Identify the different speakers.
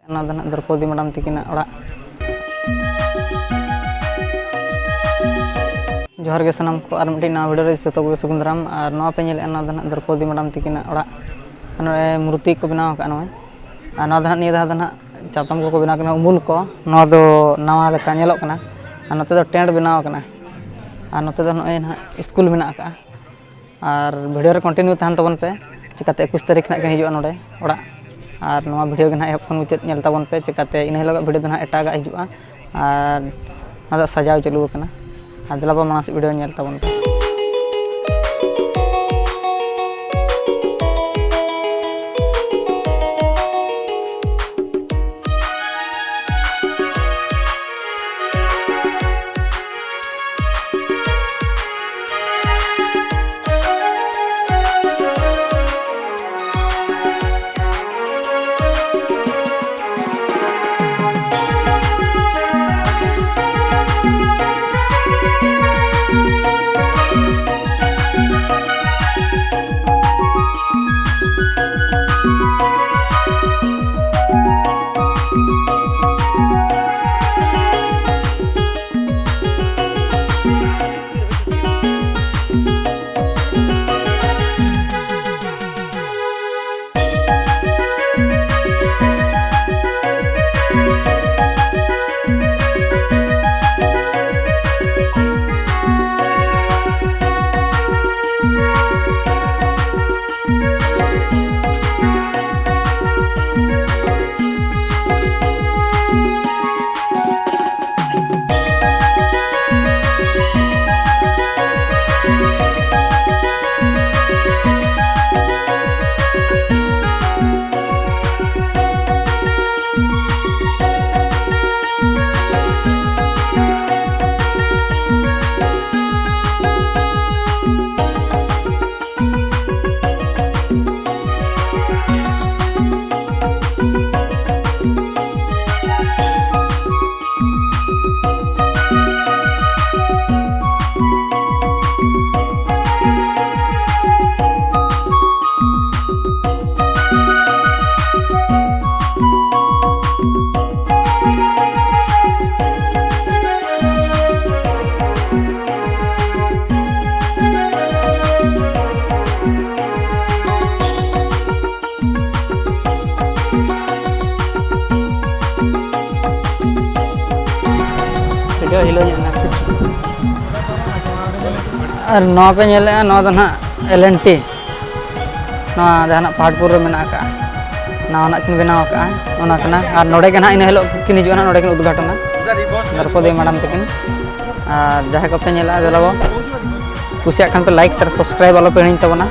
Speaker 1: Draupadi madam तकिना ओड़ा जोहार के सामान को और मिट्टी नवा वीडियो जो को सगुन दाराम और नवा पे द्रौपदी मैडम तकिना ओड़ा मूर्ति को बनाव का निये दा चातम को बनाव उमुल को नवा लेका नेलोग कना और नोते टेंट बनाव कना और नोते नए ना स्कूल मेना का और वीडियो रे कंटिन्यू तहन तबन पे चिकाते 21 तारीख ना हिजुआ नोडे ओड़ा और नवा वीडियो के ना एप खन मुचाद नेल तबन पे चिकाते इन हिलोग वीडियो ना एटागा हिजुआ और ना सजाव चालू कना और दलाबा मानस वीडियो नेल तबन पे और नवा पे ना LNT जहाँ पहाड़पुर में नवा किन बनाव और नोड़े के ना इन हिलो किन हिजुआ नोड़े किन उद्घाटना द्रौपदी मैडम तकिन और जहाँ को पे दिलाबो कुसिया खान पे लाइक सब्सक्राइब आलो पे हिड़िन तबना।